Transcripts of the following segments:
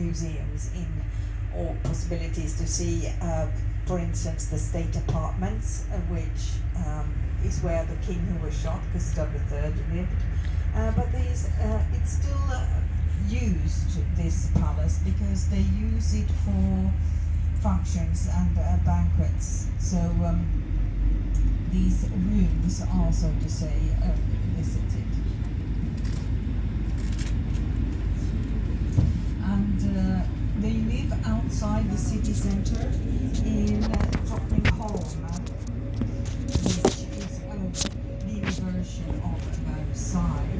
museums in or possibilities to see, for instance, the state apartments, which is where the king who was shot, Gustav III, lived. But it's still used, this palace, because they use it for functions and banquets. So these rooms are, so to say, visited. And they live outside the city centre in Stockholm, which is a new version of Versailles.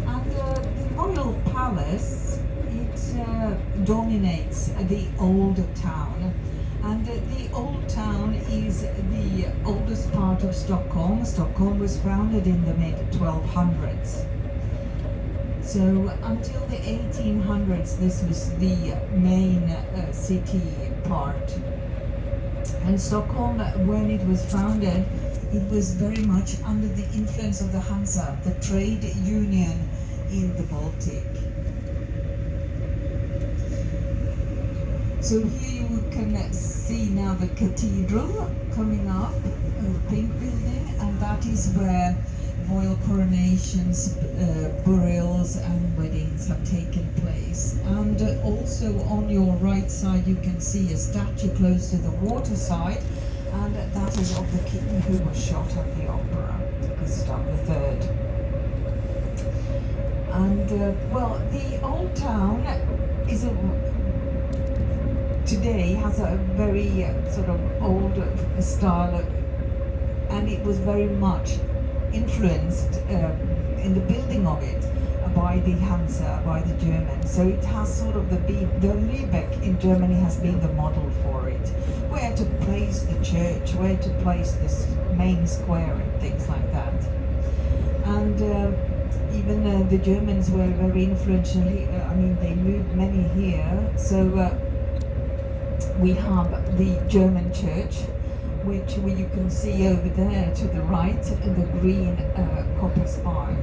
And the royal palace, it dominates the old town. And the old town is the oldest part of Stockholm. Stockholm was founded in the mid-1200s. So until the 1800s, this was the main city part. And Stockholm, when it was founded, it was very much under the influence of the Hansa, the trade union in the Baltic. So here you can see now the cathedral coming up, a pink building, and that is where royal coronations, burials and weddings have taken place. And also on your right side you can see a statue close to the water side, and that is of the king who was shot at the opera, Gustav III. And well, the old town is today has a very sort of old style, and it was very much influenced in the building of it by the Hansa, by the Germans. So it has sort of the Lübeck in Germany has been the model for it. Where to place the church, where to place this main square and things like that. And even the Germans were very influential. I mean, they moved many here. So we have the German church, which you can see over there to the right, the green copper spire.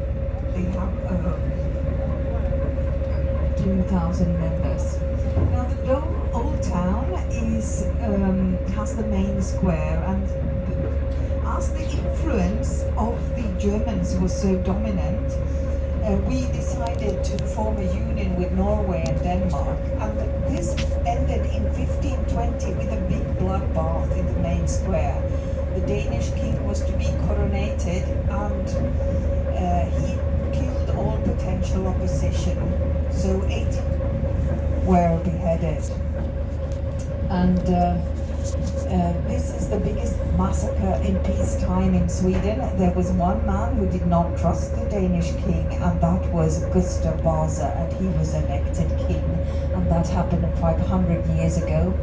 They have 2,000 members. Now the old town is has the main square, and as the influence of the Germans was so dominant, we decided to form a union with Norway and Denmark, and this ended in 1520 with a big bloodbath in the main square. The Danish king was to be coronated, and he killed all potential opposition. So 8 were beheaded. And this is the biggest massacre in peacetime in Sweden. There was one man who did not trust the Danish king, and that was Gustav Vasa, and he was elected king, and that happened 500 years ago.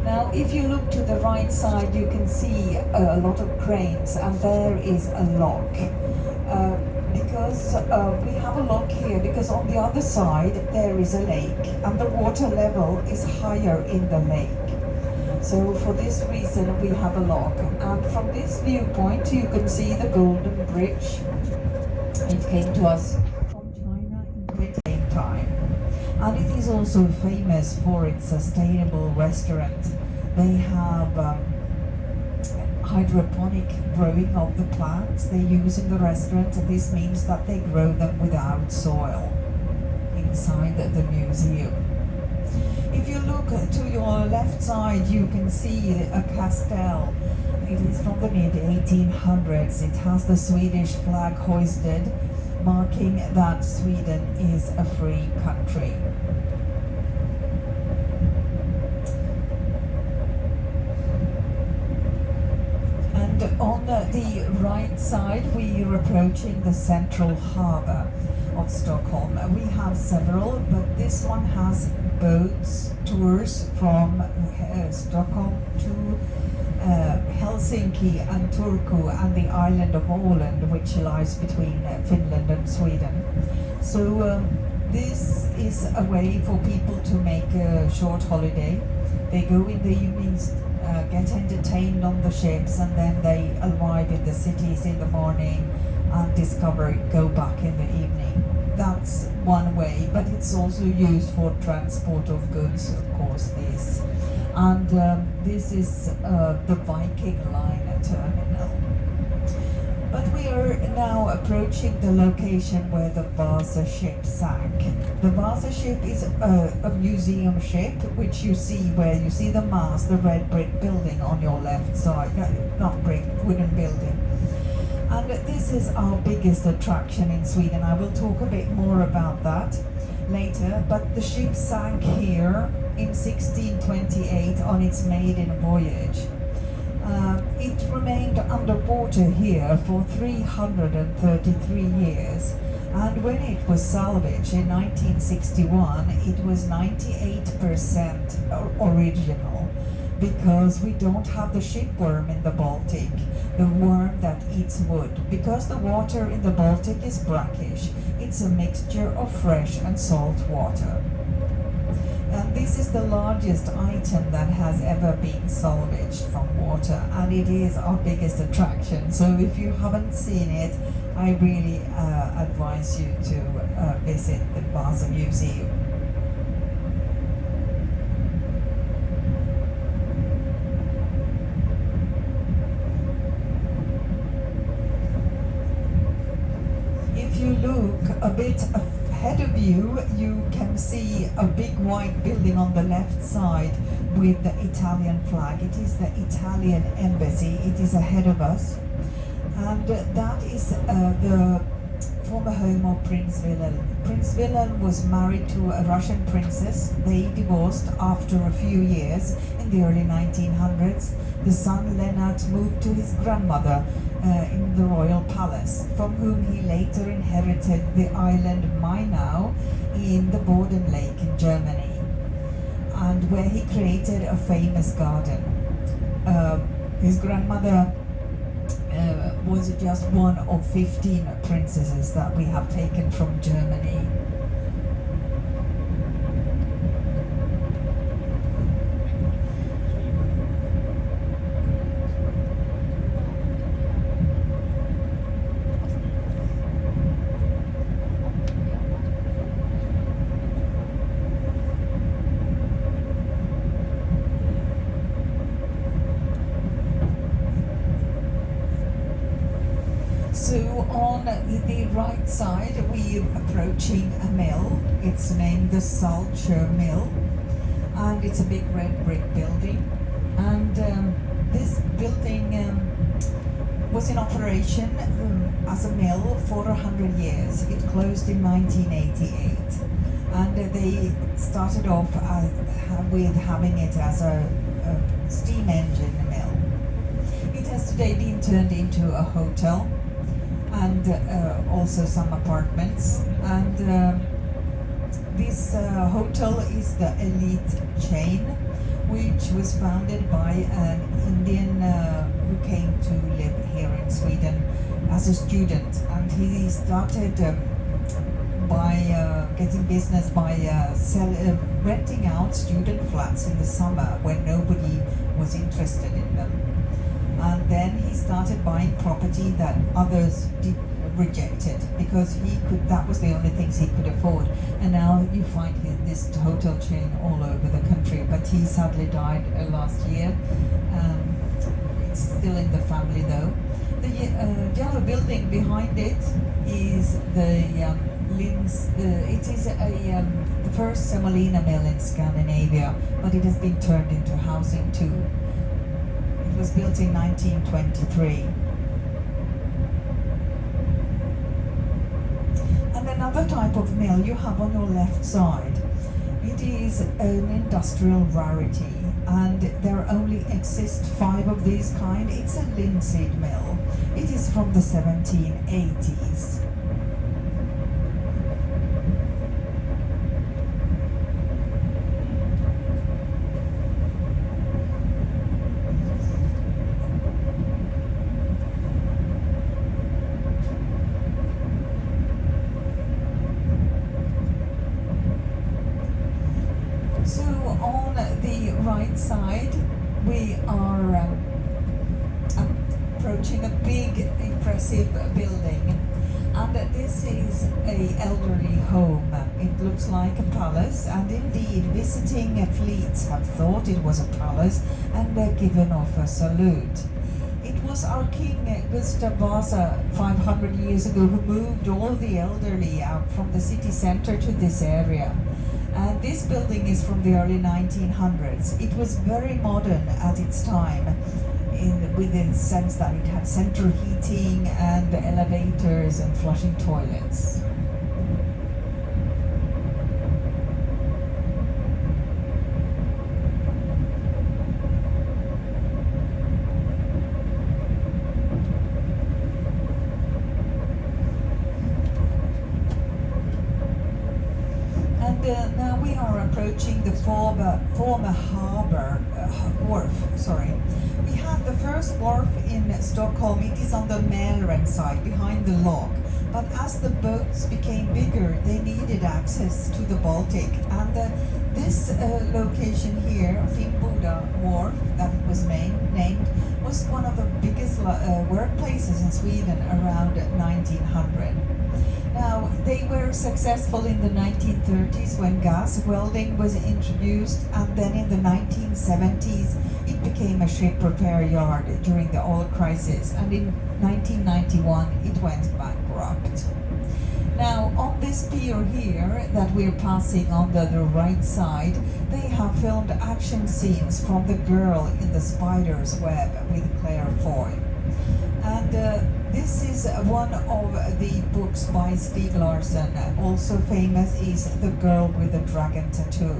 Now, if you look to the right side, you can see a lot of cranes, and there is a lock. Because we have a lock here, because on the other side there is a lake, and the water level is higher in the lake. So for this reason we have a lock. And from this viewpoint you can see the Golden Bridge. It came to us from China in the same time. And it is also famous for its sustainable restaurant. They have hydroponic growing of the plants they use in the restaurant, and this means that they grow them without soil inside the museum. If you look to your left side, you can see a castle. It is from the mid-1800s. It has the Swedish flag hoisted, marking that Sweden is a free country. And on the right side, we are approaching the central harbour of Stockholm. We have several, but this one has boats, tours from Stockholm to Helsinki and Turku and the island of Åland, which lies between Finland and Sweden. So this is a way for people to make a short holiday. They go in the evenings, get entertained on the ships, and then they arrive in the cities in the morning and go back in the evening. that's one way, but it's also used for transport of goods, of course, this. And this is the Viking Line terminal. But we are now approaching the location where the Vasa ship sank. The Vasa ship is a museum ship, which you see where you see the mast, the red brick building on your left side. No, not brick, wooden building. And this is our biggest attraction in Sweden. I will talk a bit more about that later, but the ship sank here in 1628 on its maiden voyage. It remained underwater here for 333 years, and when it was salvaged in 1961, it was 98% original, because we don't have the shipworm in the Baltic, the worm that eats wood. Because the water in the Baltic is brackish, it's a mixture of fresh and salt water. And this is the largest item that has ever been salvaged from water, and it is our biggest attraction. So if you haven't seen it, I really advise you to visit the Vasa Museum. If you look a bit ahead of you, you can see a big white building on the left side with the Italian flag. It is the Italian embassy. It is ahead of us. And that is the former home of Prince Wilhelm. Prince Wilhelm was married to a Russian princess. They divorced after a few years in the early 1900s. The son Lennart moved to his grandmother in the royal palace, from whom he later inherited the island Mainau in the Borden Lake in Germany, and where he created a famous garden. His grandmother was just one of 15 princesses that we have taken from Germany. So on the right side, we're approaching a mill. It's named the Saltshire Mill, and it's a big red brick building. And this building was in operation as a mill for 100 years. It closed in 1988, and they started off with having it as a steam engine mill. It has today been turned into a hotel, and also some apartments. And this hotel is the Elite chain, which was founded by an Indian who came to live here in Sweden as a student. And he started by getting business by renting out student flats in the summer when nobody was interested in them. And then he started buying property that others rejected, because that was the only things he could afford. And now you find this hotel chain all over the country, but he sadly died last year. It's still in the family though. The yellow building behind it is the it is the first semolina mill in Scandinavia, but it has been turned into housing too. It was built in 1923. And another type of mill you have on your left side. It is an industrial rarity, and there only exist 5 of these kind. It's a linseed mill. It is from the 1780s. So on the right side, we are approaching a big, impressive building, And this is a elderly home. It looks like a palace, and indeed visiting fleets have thought it was a palace and given off a salute. It was our king Gustav Vasa 500 years ago who moved all the elderly out from the city center to this area. And this building is from the early 1900s. It was very modern at its time, with the sense that it had central heating and elevators and flushing toilets. And now we are approaching the former harbour wharf. We had the first wharf in Stockholm. It is on the Mälaren side, behind the lock. But as the boats became bigger, they needed access to the Baltic. And this location here, Finnboda Wharf, that it was named, was one of the biggest workplaces in Sweden around 1900. Now, they were successful in the 1930s when gas welding was introduced, and then in the 1970s it became a ship repair yard during the oil crisis, and in 1991 it went bankrupt. Now, on this pier here that we're passing on the right side, they have filmed action scenes from The Girl in the Spider's Web with Claire Foy. And this is one of the books by Stieg Larsson. Also famous is The Girl with the Dragon Tattoo.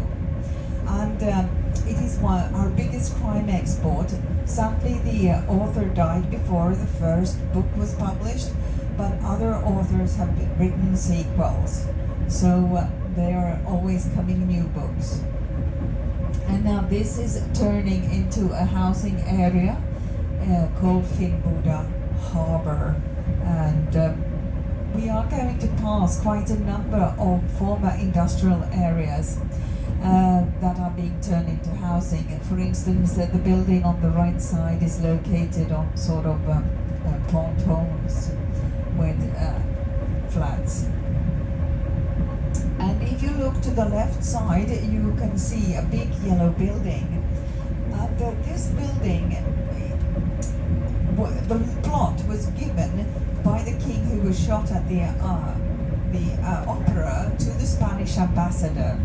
And it is our biggest crime export. Sadly, the author died before the first book was published, but other authors have written sequels. So there are always coming new books. And now this is turning into a housing area called Finnboda Harbour, and we are going to pass quite a number of former industrial areas that are being turned into housing. And for instance, the building on the right side is located on sort of pontoons with flats. And if you look to the left side, you can see a big yellow building. And this building, the plot was given by the king who was shot at the opera to the Spanish ambassador.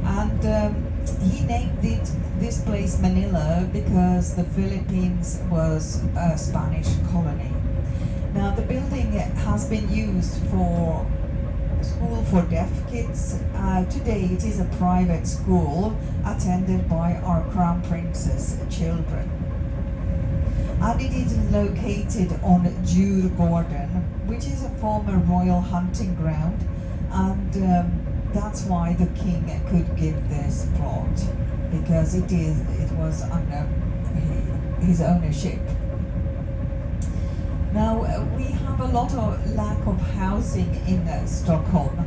And he named this place Manila because the Philippines was a Spanish colony. Now the building has been used for school for deaf kids. Today it is a private school attended by our Crown Princess children. And it is located on Djurgården, which is a former royal hunting ground, and that's why the king could give this plot, because it was under his ownership. Now we have a lot of lack of housing in Stockholm.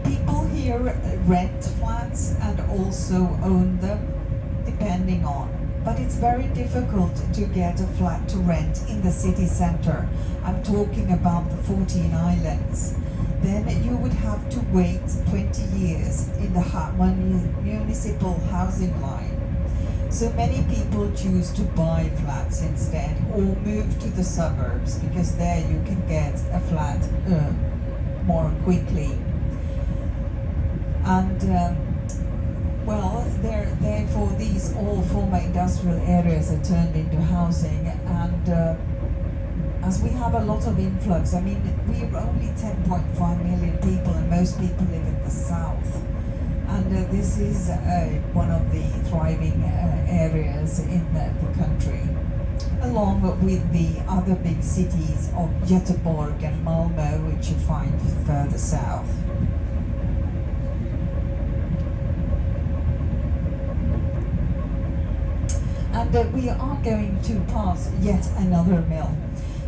People here rent flats and also own them, depending on. But it's very difficult to get a flat to rent in the city center. I'm talking about the 14 islands. Then you would have to wait 20 years in the municipal housing line. So many people choose to buy flats instead, or move to the suburbs, because there you can get a flat more quickly. And well, therefore these all former industrial areas are turned into housing, and as we have a lot of influx, I mean, we're only 10.5 million people, and most people live in the south. And this is one of the thriving areas in the country, along with the other big cities of Göteborg and Malmö, which you find further south. And we are going to pass yet another mill.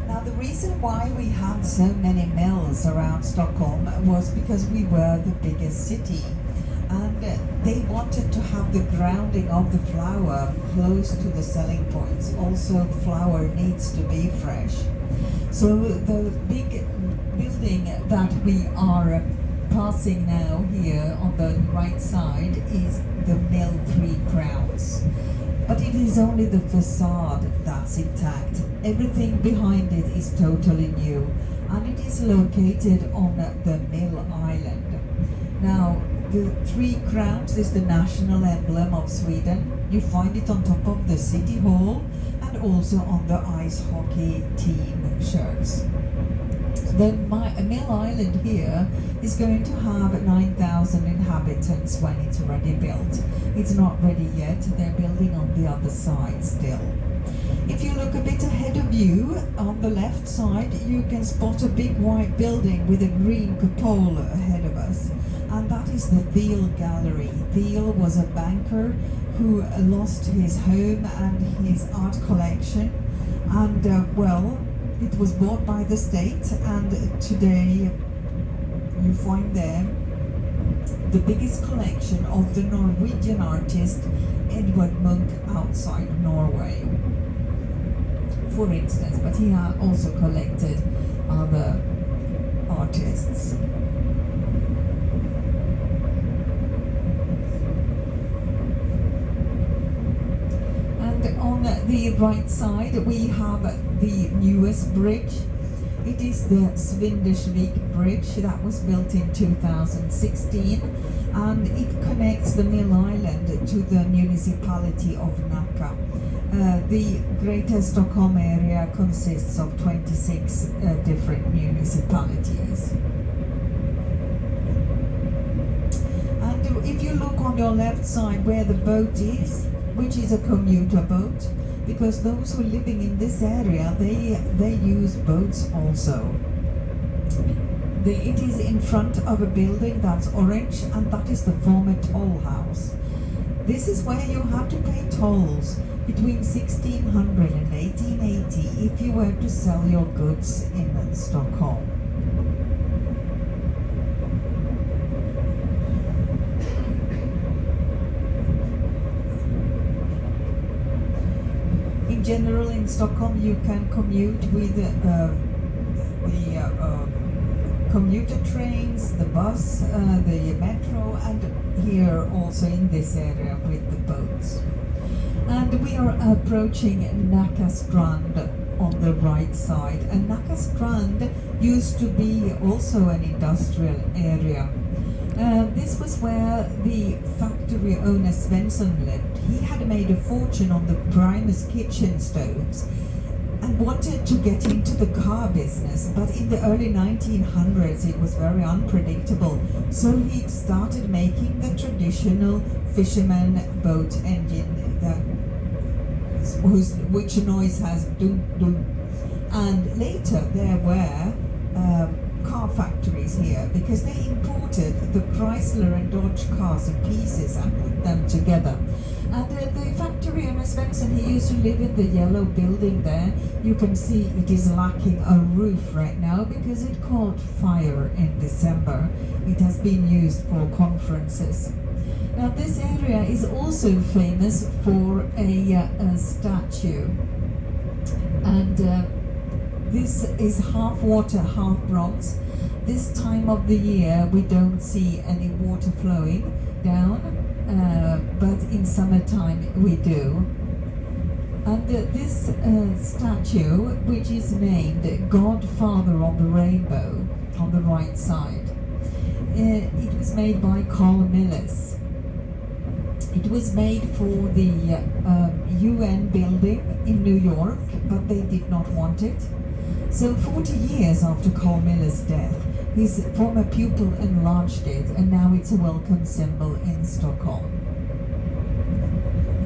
Now, the reason why we had so many mills around Stockholm was because we were the biggest city, and they wanted to have the grounding of the flour close to the selling points. Also, flour needs to be fresh. So the big building that we are passing now here on the right side is the Mill Three Crowns. But it is only the facade that's intact. Everything behind it is totally new, and it is located on the Mill Island. Now, the Three Crowns is the national emblem of Sweden. You find it on top of the City Hall and also on the ice hockey team shirts. The Mill Island here is going to have 9,000 inhabitants when it's ready built. It's not ready yet, they're building on the other side still. If you look a bit ahead of you, on the left side, you can spot a big white building with a green cupola ahead of us. And that is the Thiel Gallery. Thiel was a banker who lost his home and his art collection. And it was bought by the state, and today you find there the biggest collection of the Norwegian artist Edvard Munch outside Norway, for instance, but he also collected other artists. And on the right side we have the newest bridge. It is the Svindesvik Bridge that was built in 2016, and it connects the Mill Island to the municipality of Nacka. The greater Stockholm area consists of 26 different municipalities. And if you look on your left side where the boat is, which is a commuter boat, because those who are living in this area, they use boats also. It is in front of a building that's orange, and that is the former toll house. This is where you had to pay tolls between 1600 and 1880 if you were to sell your goods in Stockholm. In general, in Stockholm, you can commute with the commuter trains, the bus, the metro, and here also in this area with the boats. And we are approaching Nacka Strand on the right side. And Nacka Strand used to be also an industrial area. This was where the factory owner Svensson lived. He had made a fortune on the Primus kitchen stoves and wanted to get into the car business, but in the early 1900s it was very unpredictable, so he started making the traditional fisherman boat engine which noise has dum dum. And later there were car factories here because they imported the Chrysler and Dodge cars in pieces and put them together. And the factory owner Svensson, he used to live in the yellow building there. You can see it is lacking a roof right now because it caught fire in December. It has been used for conferences. Now this area is also famous for a statue, and this is half water, half bronze. This time of the year we don't see any water flowing down, but in summertime we do. And this statue, which is named Godfather of the Rainbow on the right side, it was made by Carl Milles. It was made for the UN building in New York, but they did not want it. So 40 years after Carl Milles' death, his former pupil enlarged it, and now it's a welcome symbol in Stockholm.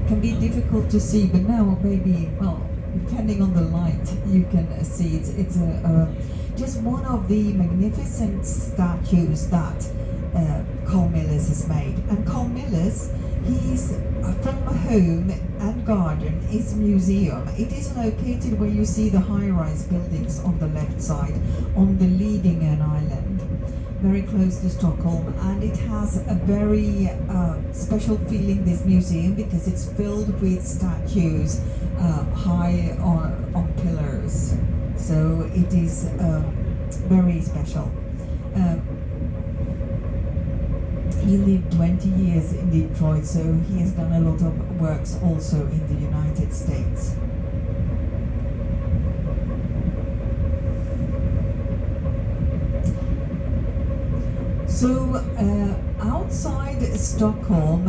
It can be difficult to see, but now maybe, well, depending on the light, you can see it. It's just one of the magnificent statues that Carl Milles has made. And Carl Milles, his former home and garden is a museum. It is located where you see the high-rise buildings on the left side on the Lidingön Island, very close to Stockholm, and it has a very special feeling, this museum, because it's filled with statues high on pillars. so it is very special. He lived 20 years in Detroit, so he has done a lot of works also in the United States. So outside Stockholm,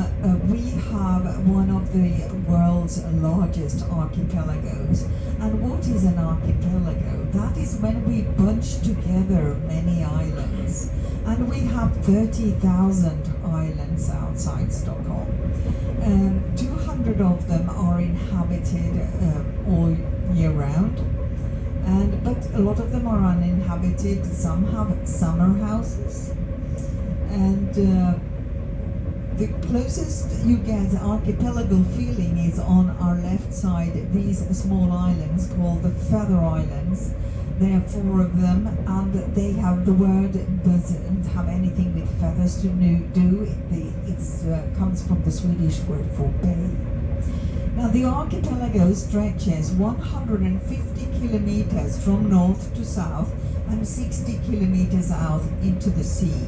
we have one of the world's largest archipelagos. And what is an archipelago? That is when we bunch together many islands. And we have 30,000 islands outside Stockholm. 200 of them are inhabited all year round. But a lot of them are uninhabited. Some have summer houses. And the closest you get archipelago feeling is on our left side, these small islands called the Feather Islands. There are 4 of them, and they have, the word doesn't have anything with feathers to do. It comes from the Swedish word for bay. Now the archipelago stretches 150 kilometers from north to south and 60 kilometers out into the sea.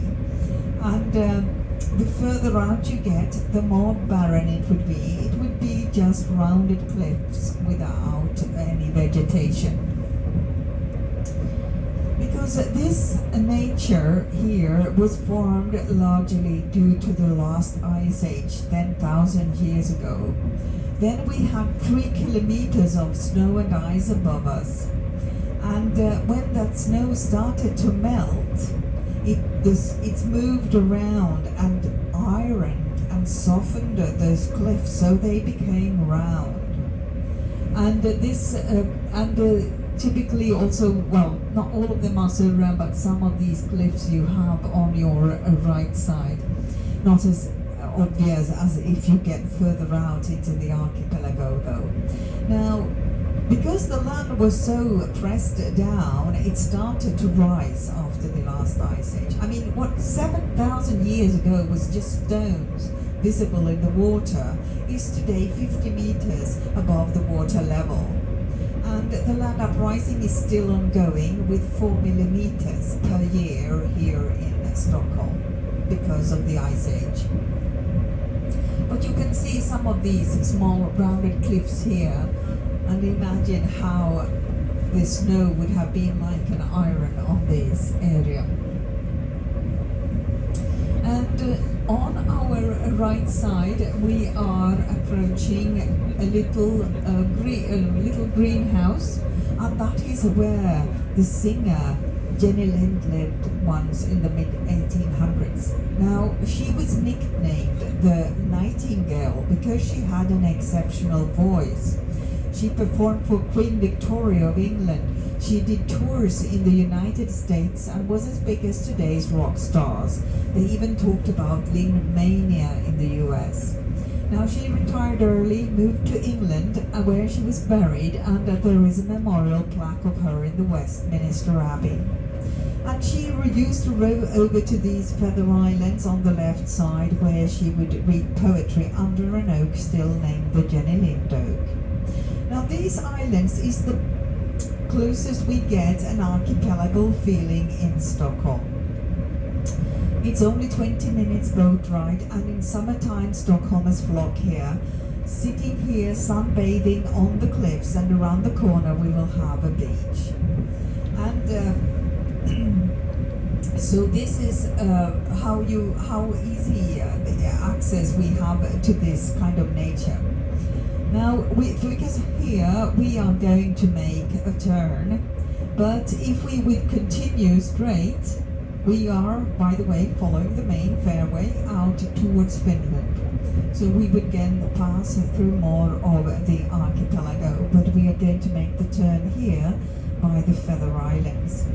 And the further out you get, the more barren it would be. It would be just rounded cliffs without any vegetation. Because this nature here was formed largely due to the last ice age 10,000 years ago. Then we had 3 kilometers of snow and ice above us. And when that snow started to melt, it's moved around and ironed and softened those cliffs so they became round. And typically also, well, not all of them are so round, but some of these cliffs you have on your right side. Not as obvious as if you get further out into the archipelago though. Now, because the land was so pressed down, it started to rise after the last ice age. I mean, what 7,000 years ago was just stones visible in the water is today 50 meters above the water level. And the land uprising is still ongoing with 4 millimeters per year here in Stockholm because of the ice age. But you can see some of these small rounded cliffs here, and imagine how the snow would have been like an iron on this area. And on our right side, we are approaching a little greenhouse, and that is where the singer Jenny Lind lived once in the mid-1800s. Now, she was nicknamed the Nightingale because she had an exceptional voice. She performed for Queen Victoria of England. She did tours in the United States and was as big as today's rock stars. They even talked about Lynn Mania in the US. Now she retired early, moved to England where she was buried, and there is a memorial plaque of her in the Westminster Abbey. And she used to row over to these Feather Islands on the left side where she would read poetry under an oak still named the Jenny Lind Oak. Now these islands is the closest we get an archipelago feeling in Stockholm. It's only 20 minutes boat ride, and in summertime Stockholmers flock here. Sitting here sunbathing on the cliffs, and around the corner we will have a beach. And so this is how easy access we have to this kind of nature. Now, because here we are going to make a turn, but if we would continue straight, we are, by the way, following the main fairway out towards Finland. So we would again pass through more of the archipelago, but we are going to make the turn here by the Feather Islands.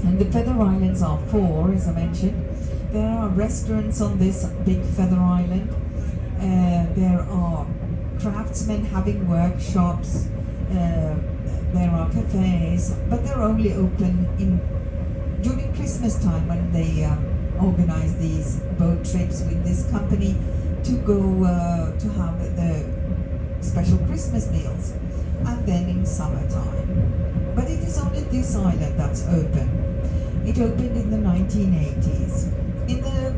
And the Feather Islands are 4, as I mentioned. There are restaurants on this big Feather Island. There are craftsmen having workshops, there are cafes, but they're only open during Christmas time when they organize these boat trips with this company to go to have the special Christmas meals, and then in summertime. But it is only this island that's open. It opened in the 1980s. In the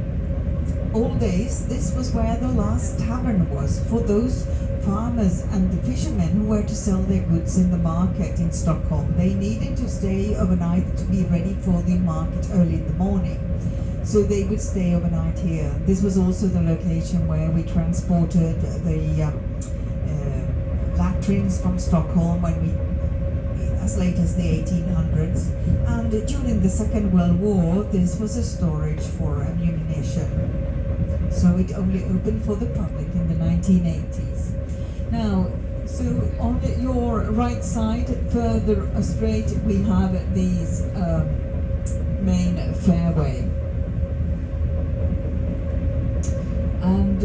old days, this was where the last tavern was for those farmers and the fishermen who were to sell their goods in the market in Stockholm. They needed to stay overnight to be ready for the market early in the morning. So they would stay overnight here. This was also the location where we transported the latrines from Stockholm as late as the 1800s. And during the Second World War, this was a storage for ammunition. So it only opened for the public in the 1980s. Now, so on your right side, further straight, we have these main fairway. And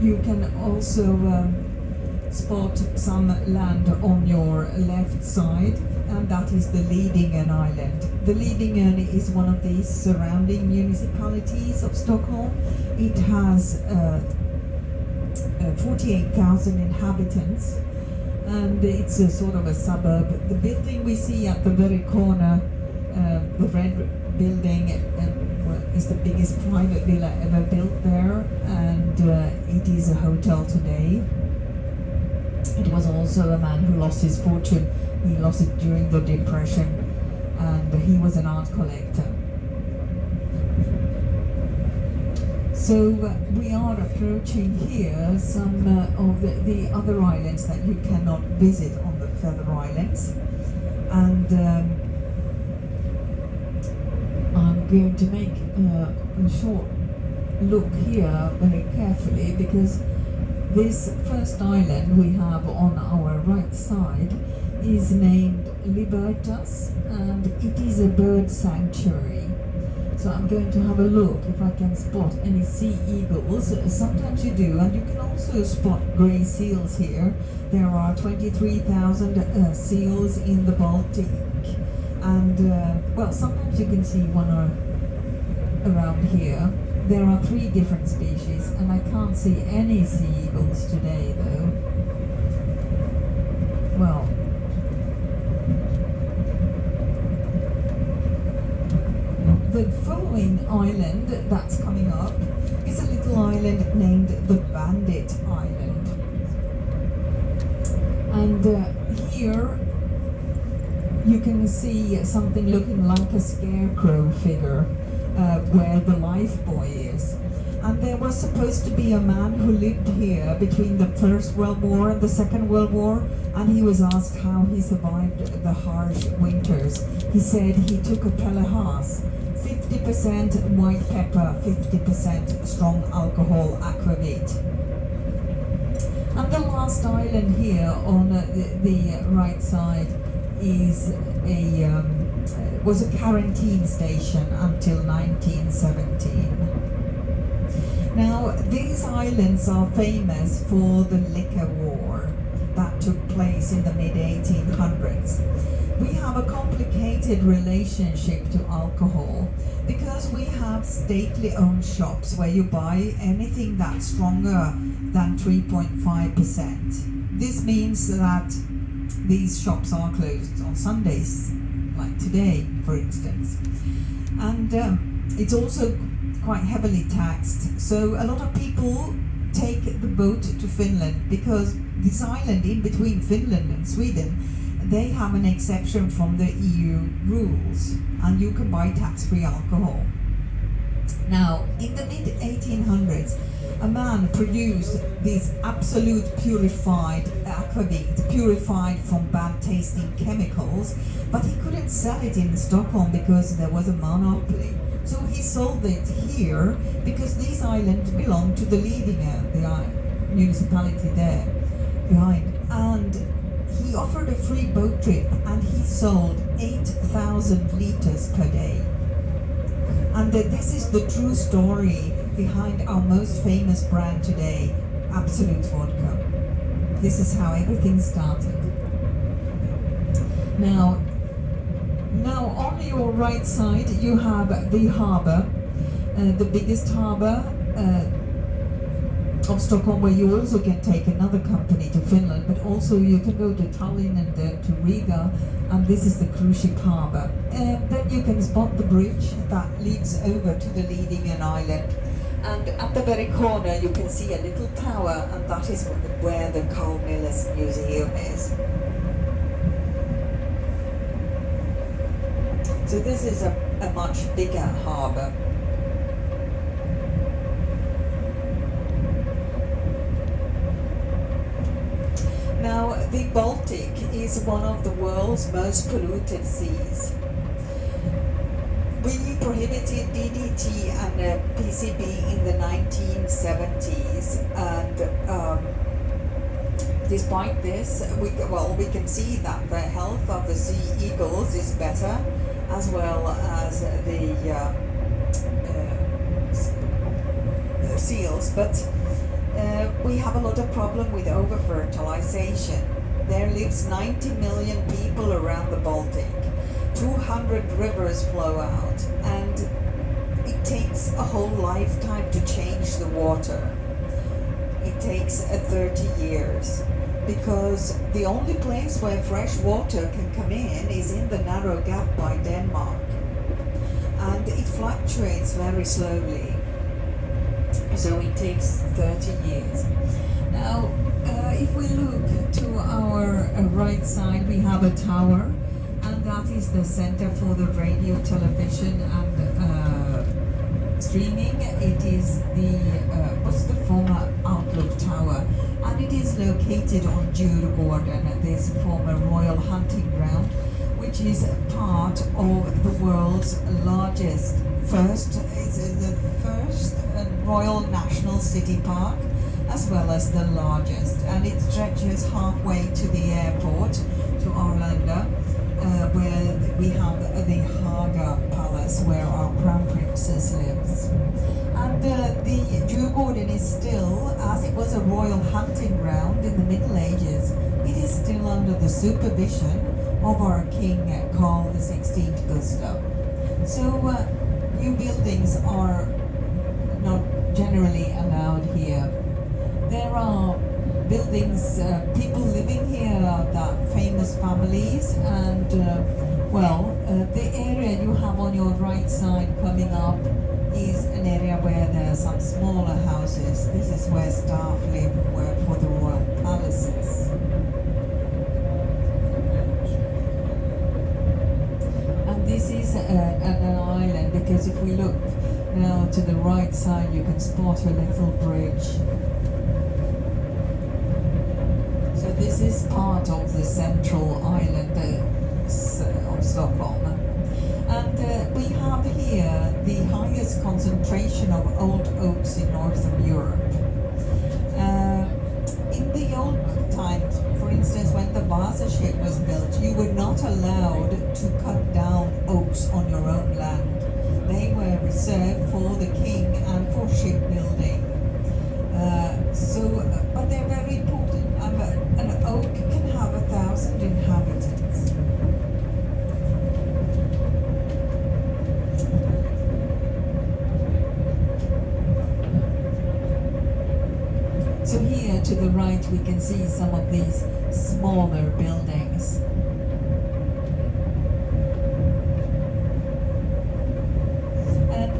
you can also spot some land on your left side, and that is the Lidingön Island. The Lidingön is one of these surrounding municipalities of Stockholm. It has 48,000 inhabitants, and it's a sort of a suburb. The building we see at the very corner, the red building, is the biggest private villa ever built there, and it is a hotel today. It was also a man who lost his fortune. He lost it during the Depression, and he was an art collector. So we are approaching here some of the other islands that you cannot visit on the Feather Islands, and I'm going to make a short look here very carefully, because this first island we have on our right side is named Libertas, and it is a bird sanctuary. So I'm going to have a look if I can spot any sea eagles. Sometimes you do, and you can also spot grey seals here. There are 23,000 seals in the Baltic, and well, sometimes you can see one around here. There are 3 different species, and I can't see any sea eagles today though. Well, the following island that's coming up is a little island named the Bandit Island. And here you can see something looking like a scarecrow figure where the life buoy is. And there was supposed to be a man who lived here between the First World War and the Second World War, and he was asked how he survived the harsh winters. He said he took a Pelahas, 50% white pepper, 50% strong alcohol aquavit. And the last island here on the right side is was a quarantine station until 1917. Now, these islands are famous for the liquor war that took place in the mid-1800s. We have a complicated relationship to alcohol because we have stately owned shops where you buy anything that's stronger than 3.5%. This means that these shops are closed on Sundays, like today, for instance. And it's also quite heavily taxed. So a lot of people take the boat to Finland because this island in between Finland and Sweden, they have an exception from the EU rules, and you can buy tax-free alcohol. Now, in the mid-1800s, a man produced this absolute purified aquavit, purified from bad-tasting chemicals, but he couldn't sell it in Stockholm because there was a monopoly. So he sold it here because these islands belong to the Lidingö, the municipality there behind. And he offered a free boat trip, and he sold 8,000 liters per day. And this is the true story behind our most famous brand today, Absolute Vodka. This is how everything started. Now on your right side you have the harbour, the biggest harbour of Stockholm, where you also can take another company to Finland, but also you can go to Tallinn and then to Riga, and this is the cruise ship harbour. And then you can spot the bridge that leads over to the Lidingö island. And at the very corner you can see a little tower, and that is where the Carl Milles Museum is. So this is a much bigger harbour. Now, the Baltic is one of the world's most polluted seas. We prohibited DDT and PCB in the 1970s, and despite this, we can see that the health of the sea eagles is better, as well as the seals, but we have a lot of problem with over-fertilization. There lives 90 million people around the Baltic. 200 rivers flow out, and it takes a whole lifetime to change the water. It takes 30 years, because the only place where fresh water can come in is in the narrow gap by Denmark, and it fluctuates very slowly. So it takes 30 years. Now, if we look to our right side, we have a tower, and that is the center for the radio, television, and streaming. It is the what's the former Outlook Tower, and it is located on Djurgården, this former royal hunting ground, which is part of the world's largest Royal National City Park, as well as the largest, and it stretches halfway to the airport, to Arlanda, where we have the Haga Palace, where our Crown Princess lives. And the Djurgården is still, as it was a royal hunting ground in the Middle Ages, it is still under the supervision of our King Carl XVI Gustav. So new buildings are not generally allowed here. There are buildings, people living here, that famous families, and the area you have on your right side coming up is an area where there are some smaller houses. This is where staff live, work for the royal palaces. And this is an island, because if we look now to the right side, you can spot a little bridge. So this is part of the central island of Stockholm. And we have here the highest concentration of old oaks in Northern Europe. In the old times, for instance, when the Vasa ship was built, you were not allowed to cut down oaks on your own land. They were reserved for the king and for shipbuilding. But they're very important. An oak can have 1,000 inhabitants. So here to the right we can see some of these smaller buildings.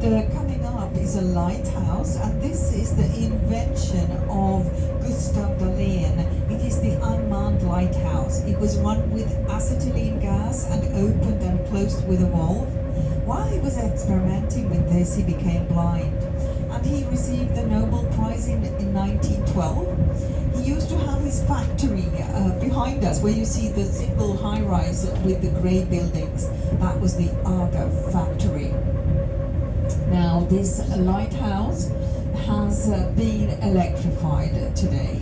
And coming up is a lighthouse, and this is the invention of Gustav Dahlén. It is the unmanned lighthouse. It was run with acetylene gas and opened and closed with a valve. While he was experimenting with this, he became blind, and he received the Nobel Prize in 1912. He used to have his factory behind us, where you see the single high-rise with the grey buildings. That was the Aga factory. Now, this lighthouse has been electrified today.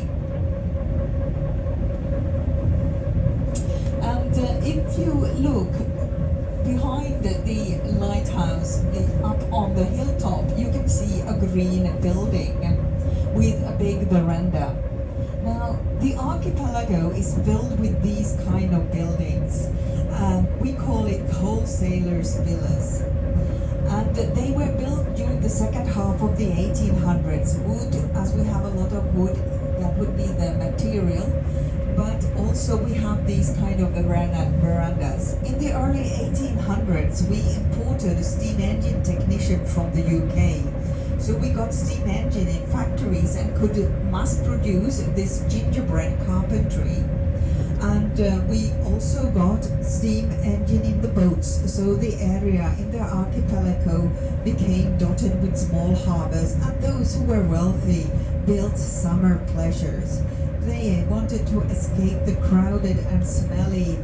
And if you look behind the lighthouse, up on the hilltop, you can see a green building with a big veranda. Now, the archipelago is filled with these kind of buildings. We call it wholesalers' villas. And they were built during the second half of the 1800s. Wood, as we have a lot of wood, what would be the material, but also we have these kind of verandas. In the early 1800s, we imported a steam engine technician from the UK. So we got steam engine in factories and could mass produce this gingerbread carpentry. And we also got steam engine in the boats, so the area in the archipelago became dotted with small harbors, and those who were wealthy built summer pleasures. They wanted to escape the crowded and smelly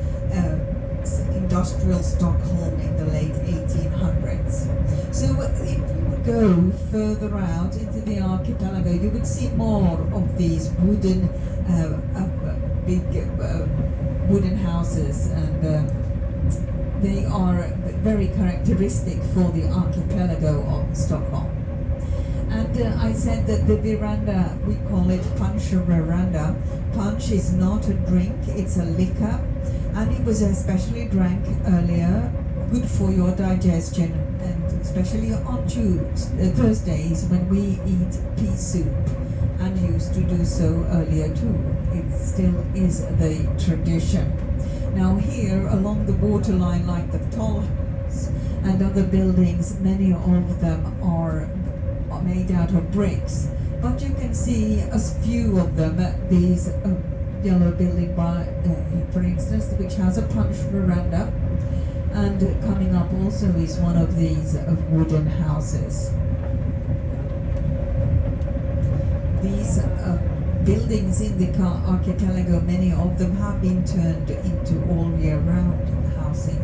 industrial Stockholm in the late 1800s. So if you would go further out into the archipelago, you would see more of these wooden big wooden houses, and they are very characteristic for the archipelago of Stockholm. And I said that the veranda, we call it punch veranda. Punch is not a drink, it's a liquor, and it was especially drank earlier, good for your digestion, and especially on Thursdays when we eat pea soup, and used to do so earlier too. It still is the tradition. Now here along the waterline, like the toll house and other buildings, many of them are made out of bricks, but you can see a few of them, these yellow building by, for instance, which has a punch veranda, and coming up also is one of these wooden houses. These buildings in the archipelago, many of them have been turned into all year round housing.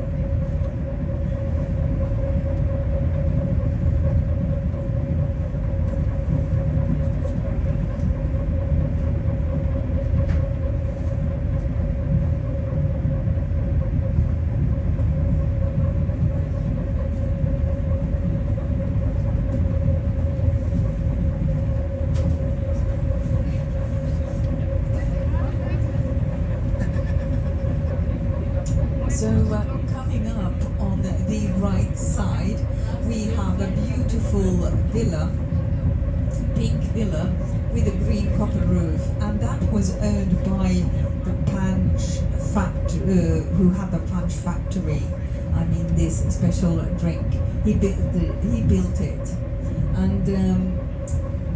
So coming up on the right side, we have a beautiful villa, pink villa with a green copper roof, and that was owned by the who had the punch factory. I mean, this special drink. He built it, and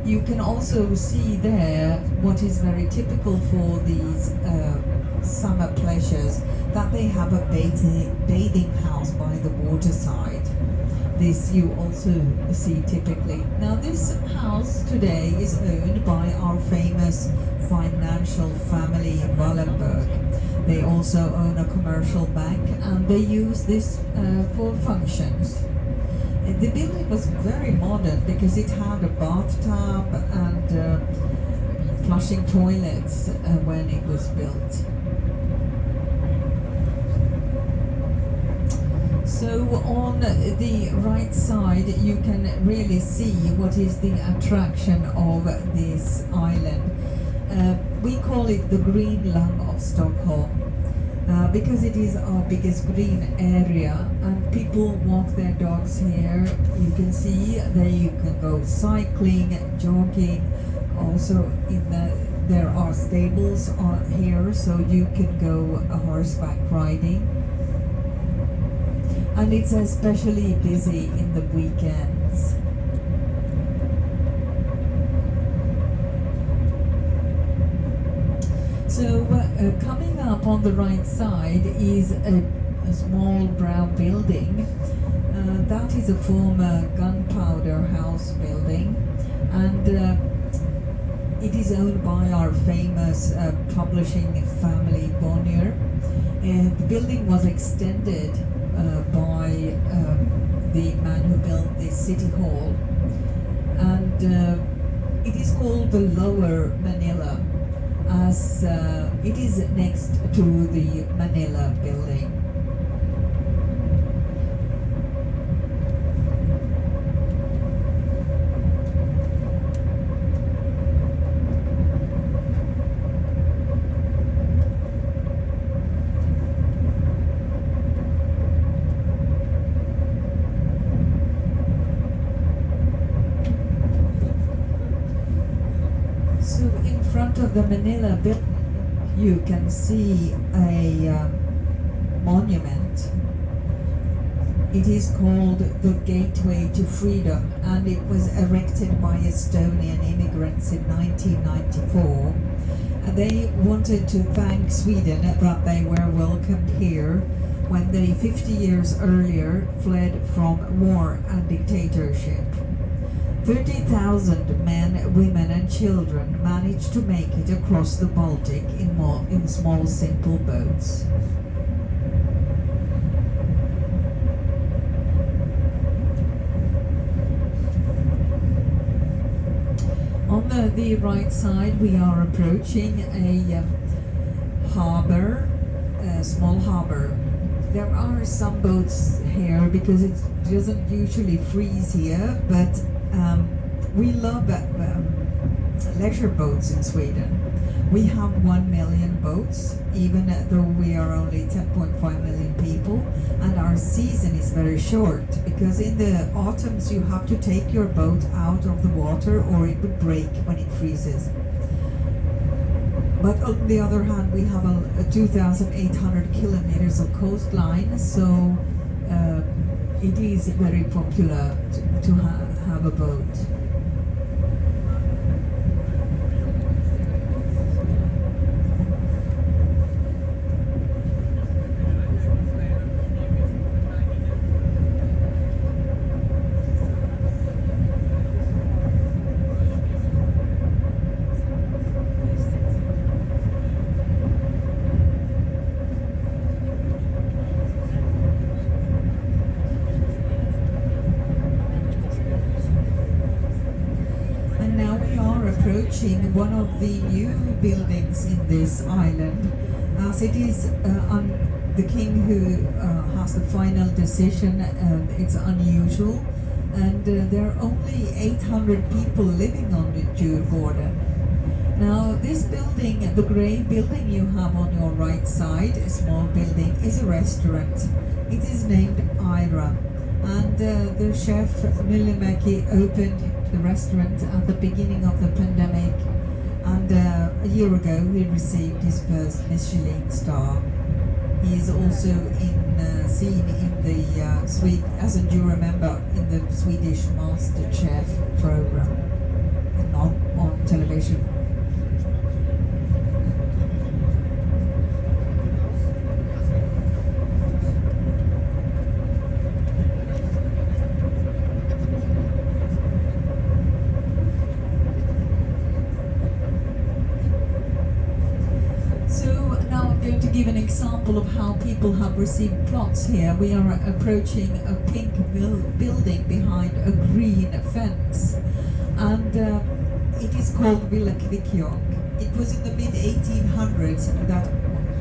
you can also see there what is very typical for these summer pleasures, that they have a bathing house by the waterside. This you also see typically. Now this house today is owned by our famous financial family in Wallenberg. They also own a commercial bank, and they use this for functions. The building was very modern because it had a bathtub and flushing toilets when it was built. So on the right side you can really see what is the attraction of this island. We call it the green lung of Stockholm because it is our biggest green area, and people walk their dogs here. You can see there you can go cycling, jogging. Also there are stables here, so you can go horseback riding. And it's especially busy in the weekends. So coming up on the right side is a small brown building. That is a former gunpowder house building, and it is owned by our famous publishing family Bonnier. The building was extended by the man who built this city hall, and it is called the Lower Manila, as it is next to the Manila building. So front of the Manila building, you can see a monument. It is called the Gateway to Freedom, and it was erected by Estonian immigrants in 1994. And they wanted to thank Sweden that they were welcomed here when they 50 years earlier fled from war and dictatorship. 30,000 men, women and children managed to make it across the Baltic in small simple boats. On the right side we are approaching a harbor, a small harbor. There are some boats here because it doesn't usually freeze here, but we love leisure boats in Sweden. We have 1 million boats, even though we are only 10.5 million people, and our season is very short because in the autumns you have to take your boat out of the water or it would break when it freezes. But on the other hand, we have a 2,800 kilometers of coastline, so it is very popular to have a boat. Approaching one of the new buildings in this island, as it is the king who has the final decision. It's unusual, and there are only 800 people living on the Djurgården. Now this building, the grey building you have on your right side, a small building, is a restaurant. It is named Ira, and the chef Myllymäki opened the restaurant at the beginning of the pandemic, and a year ago he received his first Michelin star. He is also seen in the as a jury member in the Swedish Master Chef program on television. Give an example of how people have received plots here. We are approaching a pink building behind a green fence, and it is called Villa Kvikkjokk. It was in the mid-1800s that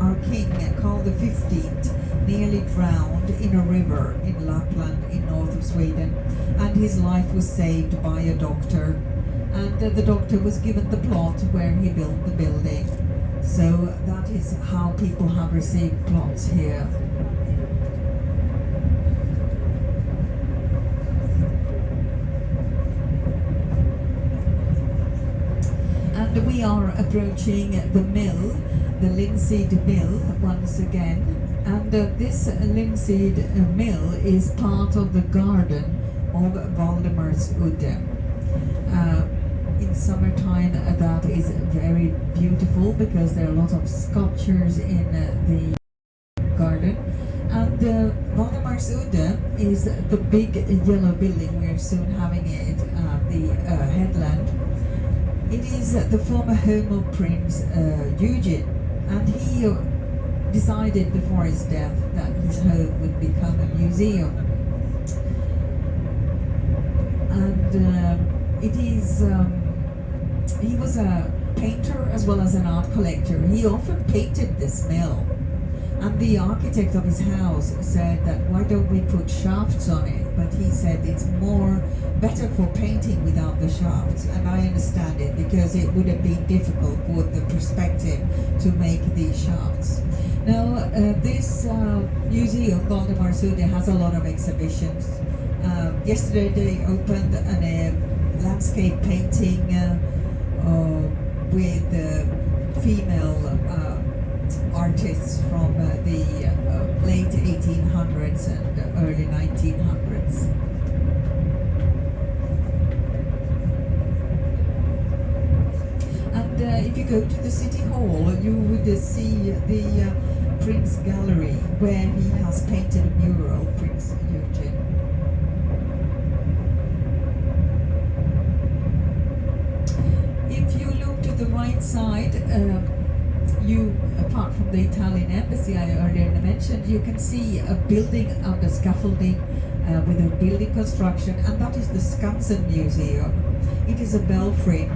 our king, Carl XV, nearly drowned in a river in Lapland in north of Sweden, and his life was saved by a doctor, and the doctor was given the plot where he built the building. So that is how people have received plots here. And we are approaching the mill, the linseed mill, once again. And this linseed mill is part of the garden of Valdemarsudde. In summertime that is very beautiful because there are a lot of sculptures in the garden. And Valdemarsudde is the big yellow building. We are soon having it at the headland. It is the former home of Prince Eugene, and he decided before his death that his home would become a museum. And it is he was a painter as well as an art collector. He often painted this mill, and the architect of his house said that why don't we put shafts on it, but he said it's better for painting without the shafts, and I understand it because it would have been difficult with the perspective to make these shafts. Now this museum, Valdemarsudde, has a lot of exhibitions. Yesterday they opened a landscape painting with female artists from the late 1800s and early 1900s. And if you go to the city hall, you would see the Prince Gallery, where he has painted a mural, Prince Eugene. If you look to the right side, you, apart from the Italian embassy I earlier mentioned, you can see a building under scaffolding with a building construction, and that is the Skansen Museum. It is a belfry.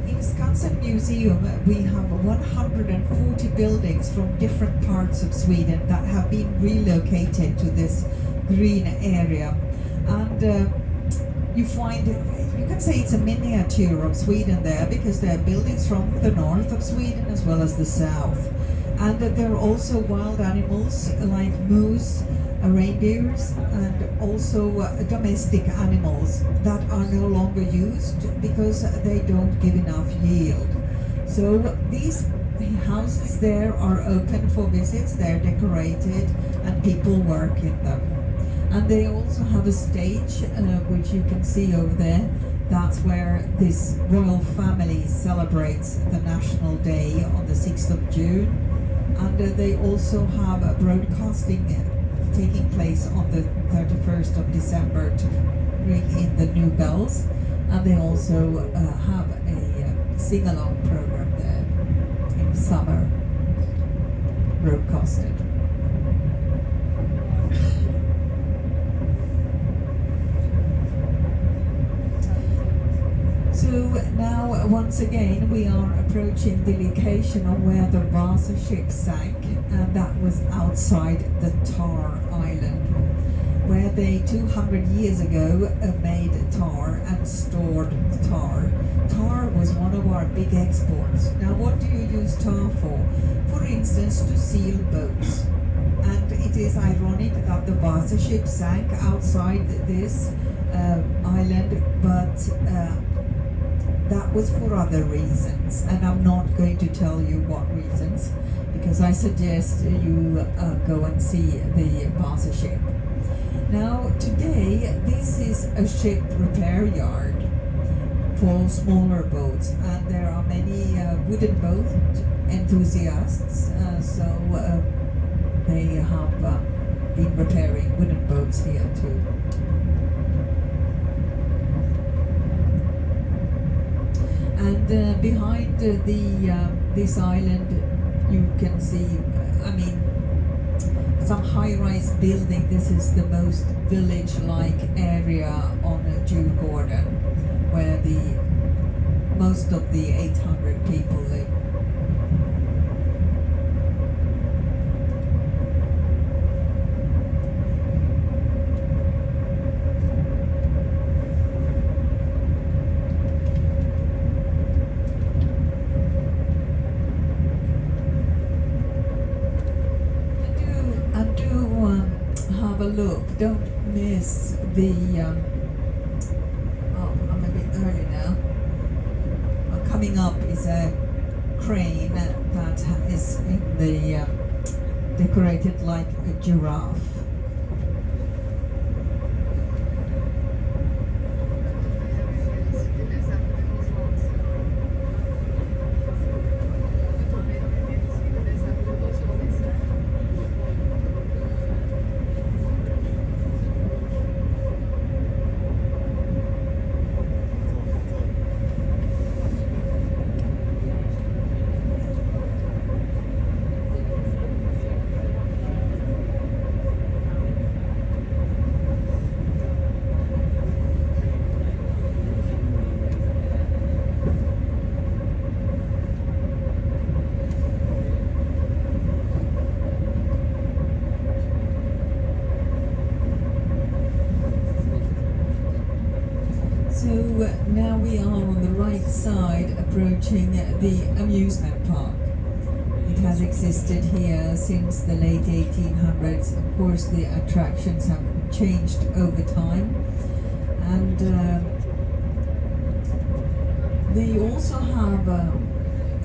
In Skansen Museum, we have 140 buildings from different parts of Sweden that have been relocated to this green area. And you find, you can say it's a miniature of Sweden there, because there are buildings from the north of Sweden as well as the south. And there are also wild animals like moose, reindeers, and also domestic animals that are no longer used because they don't give enough yield. So these houses there are open for visits, they're decorated, and people work in them. And they also have a stage, which you can see over there. That's where this royal family celebrates the National Day on the 6th of June. And they also have a broadcasting taking place on the 31st of December to bring in the new bells. And they also have a sing-along program there in summer, broadcasted. So now, once again, we are approaching the location of where the Vasa ship sank, and that was outside the Tar Island, where they 200 years ago made tar and stored tar. Tar was one of our big exports. Now, what do you use tar for? For instance, to seal boats. And it is ironic that the Vasa ship sank outside this island, but that was for other reasons, and I'm not going to tell you what reasons, because I suggest you go and see the Vasa ship. Now, today, this is a ship repair yard for smaller boats, and there are many wooden boat enthusiasts, so they have been repairing wooden boats here too. And behind this island, you can see, some high-rise building. This is the most village-like area on Djurgården, where most of the 800 people live. Look, don't miss the I'm a bit early now. Coming up is a crane that is in the decorated like a giraffe. So now we are on the right side, approaching the amusement park. It has existed here since the late 1800s. Of course, the attractions have changed over time, and they also have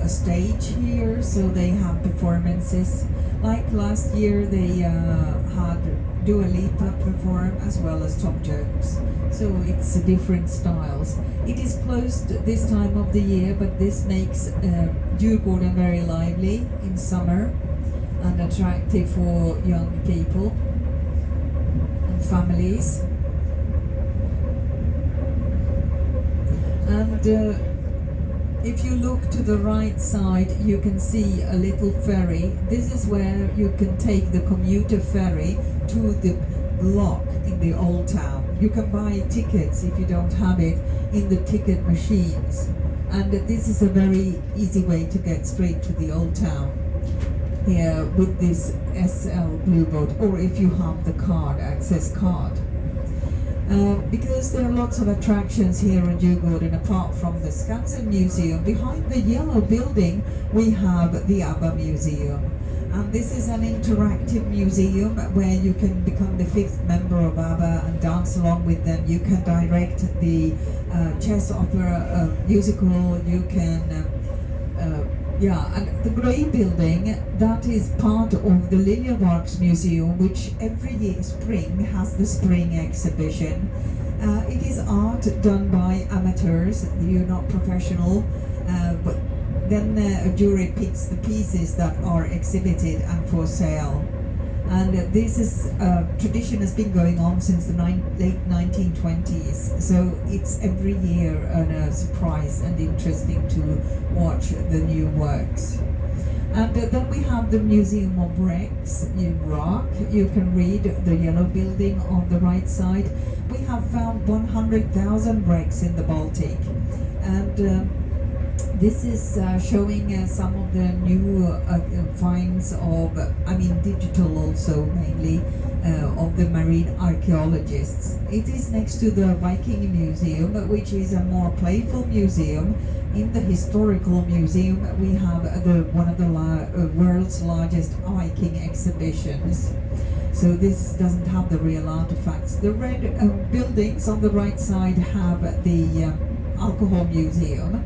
a stage here, so they have performances. Like last year, they had Dua Lipa perform as well as Tom Jones. So it's different styles. It is closed this time of the year, but this makes Djurgården very lively in summer and attractive for young people and families. And if you look to the right side, you can see a little ferry. This is where you can take the commuter ferry to the lock in the old town. You can buy tickets if you don't have it in the ticket machines. And this is a very easy way to get straight to the old town here with this SL Blue Boat, or if you have the card, access card. Because there are lots of attractions here in Djurgården apart from the Skansen Museum. Behind the yellow building we have the ABBA Museum. And this is an interactive museum where you can become the 5th member of ABBA and dance along with them. You can direct the chess opera musical, you can and the grey building, that is part of the Liljemarks Museum, which every year spring has the spring exhibition. It is art done by amateurs, you're not professional, but then a jury picks the pieces that are exhibited and for sale. And this is tradition has been going on since the late 1920s, so it's every year a surprise and interesting to watch the new works. And then we have the Museum of Wrecks in Rock. You can read the yellow building on the right side. We have found 100,000 wrecks in the Baltic, and this is showing some of the new finds of, digital also mainly, of the marine archaeologists. It is next to the Viking Museum, which is a more playful museum. In the historical museum we have one of the world's largest Viking exhibitions. So this doesn't have the real artifacts. The red buildings on the right side have the Alcohol Museum.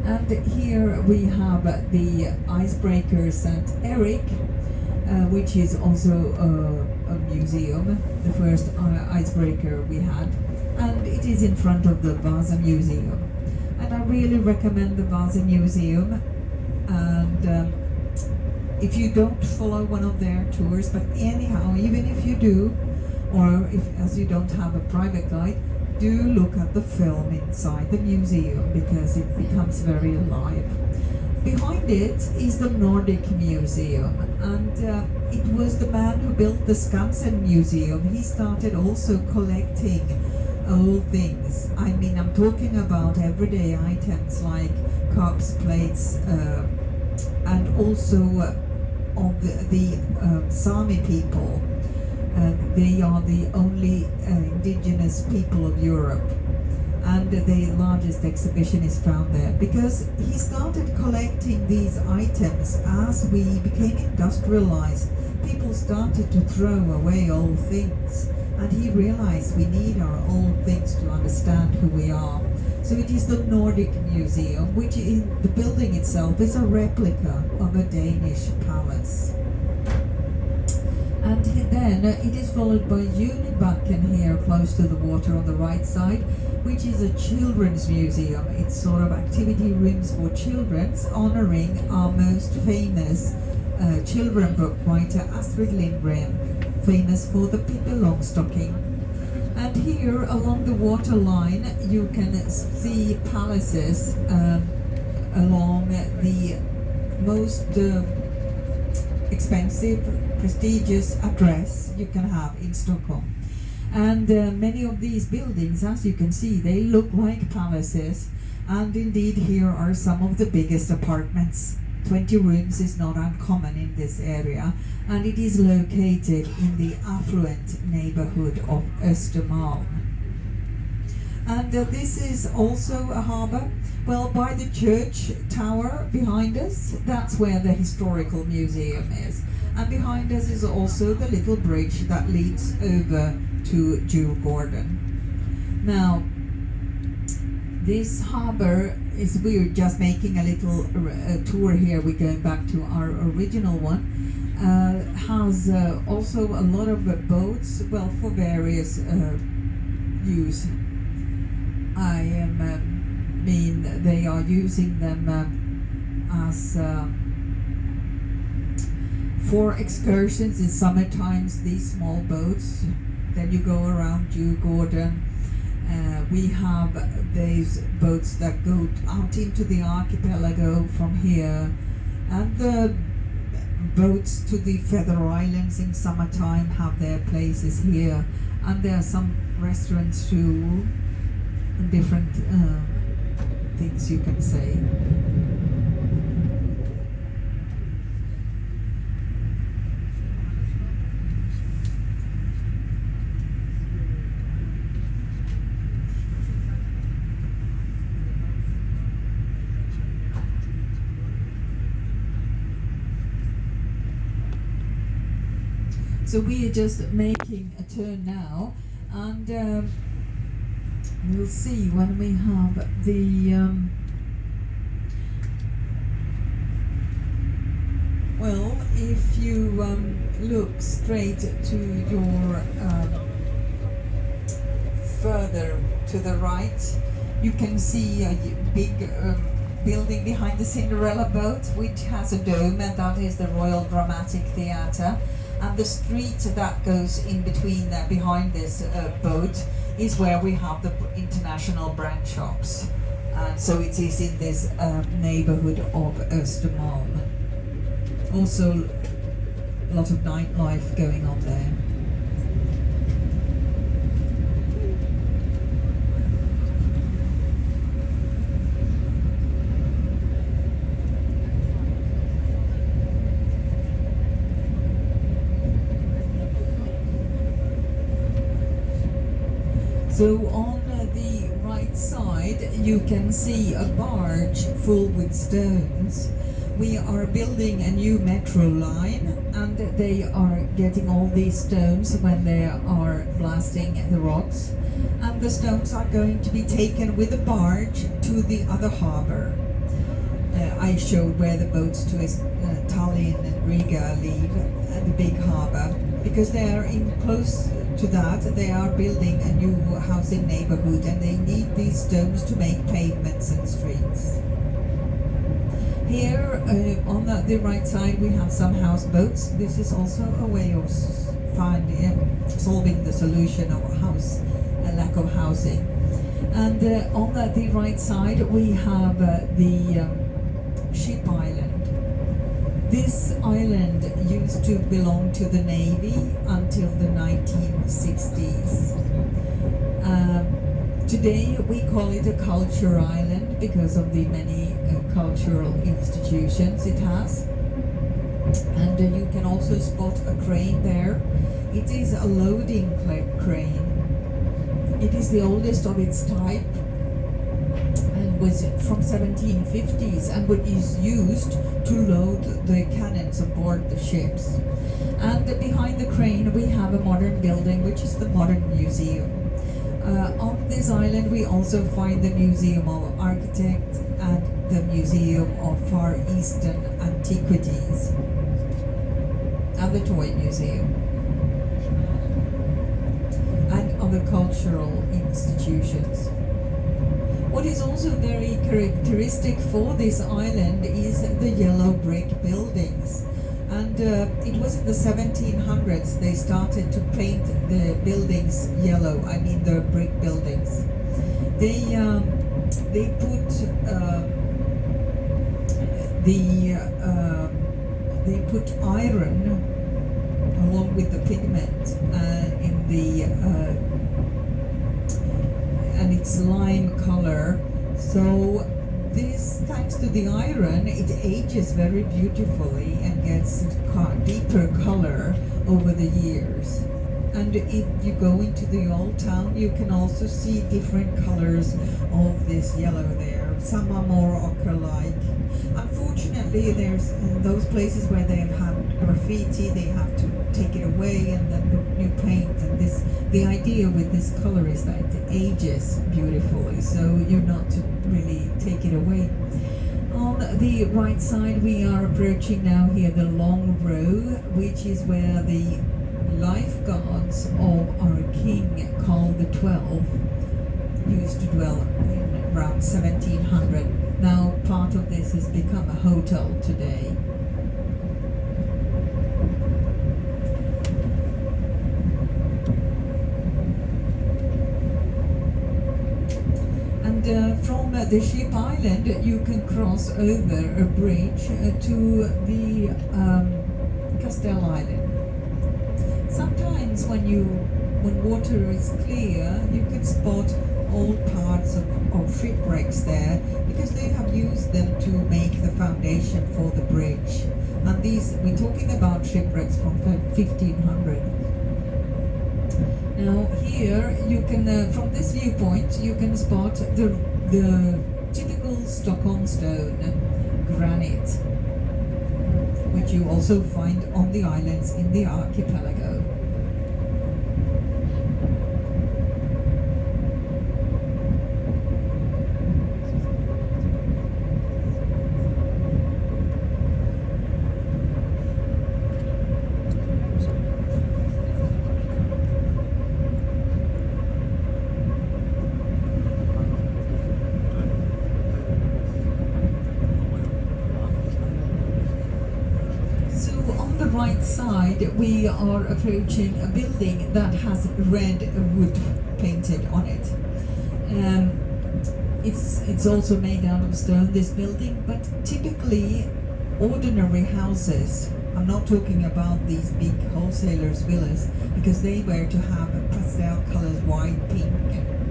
And here we have the icebreaker St. Eric, which is also a museum, the first icebreaker we had. And it is in front of the Vasa Museum. And I really recommend the Vasa Museum. And if you don't follow one of their tours, but anyhow, even if you do, or as you don't have a private guide, do look at the film inside the museum because it becomes very alive. Behind it is the Nordic Museum, and it was the man who built the Skansen Museum. He started also collecting old things. I'm talking about everyday items like cups, plates, and also of the Sami people. They are the only indigenous people of Europe, and the largest exhibition is found there because he started collecting these items as we became industrialized. People started to throw away old things, and he realized we need our old things to understand who we are. So it is the Nordic Museum, which in the building itself is a replica of a Danish palace. And then it is followed by Unibacken here, close to the water on the right side, which is a children's museum. It's sort of activity rooms for children, honoring our most famous children book writer Astrid Lindgren, famous for the Pippi Longstocking. And here along the water line you can see palaces along the most expensive, prestigious address you can have in Stockholm. And many of these buildings, as you can see, they look like palaces, and indeed here are some of the biggest apartments. 20 rooms is not uncommon in this area, and it is located in the affluent neighborhood of Östermalm. And this is also a harbor. Well, by the church tower behind us, that's where the historical museum is. And behind us is also the little bridge that leads over to Djurgården. Now, This harbor is, we're just making a little tour here, we're going back to our original one, has also a lot of boats, well, for various use. I mean, they are using them as for excursions in summer times, these small boats. Then you go around Djurgården. We have these boats that go out into the archipelago from here, and the boats to the Feather Islands in summertime have their places here, and there are some restaurants too, and different things you can say. So we are just making a turn now, and we'll see when we have the well, if you look straight to your further to the right, you can see a big building behind the Cinderella boat, which has a dome, and that is the Royal Dramatic Theatre. And the street that goes in between behind this boat is where we have the international brand shops. So it is in this neighborhood of Östermalm. Also a lot of nightlife going on there. So on the right side you can see a barge full with stones. We are building a new metro line, and they are getting all these stones when they are blasting the rocks. And the stones are going to be taken with a barge to the other harbor. I showed where the boats to Tallinn and Riga leave, the big harbor, because they are in close to that. They are building a new housing neighborhood, and they need these stones to make pavements and streets. Here on the right side we have some houseboats. This is also a way of solving the solution of a lack of housing. And on the right side we have the ship island. This island used to belong to the Navy until the 1960s. Today we call it a culture island because of the many cultural institutions it has. And you can also spot a crane there. It is a loading crane. It is the oldest of its type, and was from 1750s, and what is used to load the cannons aboard the ships. And behind the crane we have a modern building, which is the Modern Museum. On this island we also find the Museum of Architect and the Museum of Far Eastern Antiquities and the Toy Museum and other cultural institutions. What is also very characteristic for this island is the yellow brick buildings. And it was in the 1700s they started to paint the buildings yellow. I mean the brick buildings. They put they put iron along with the pigment in the and its lime color. So this, thanks to the iron, it ages very beautifully and gets deeper color over the years. And if you go into the old town, you can also see different colors of this yellow there. Some are more ochre-like. Unfortunately, there's in those places where they have had graffiti, they have to take it away and then put new paint. And the idea with this color is that it ages beautifully, so you're not to really take it away. On the right side, we are approaching now here the long row, which is where the lifeguards of our king Carl XII used to dwell in around 1700. Now part of this has become a hotel today. And from the ship island you can cross over a bridge to the Castell Island. Sometimes when water is clear, you can spot old parts of shipwrecks there, because they have used them to make the foundation for the bridge. And these, we're talking about shipwrecks from 1500. Now here you can, from this viewpoint, you can spot the typical Stockholm stone, granite, which you also find on the islands in the archipelago. Right side, we are approaching a building that has red wood painted on it. It's also made out of stone, this building, but typically ordinary houses, I'm not talking about these big wholesalers' villas, because they were to have pastel colors, white, pink,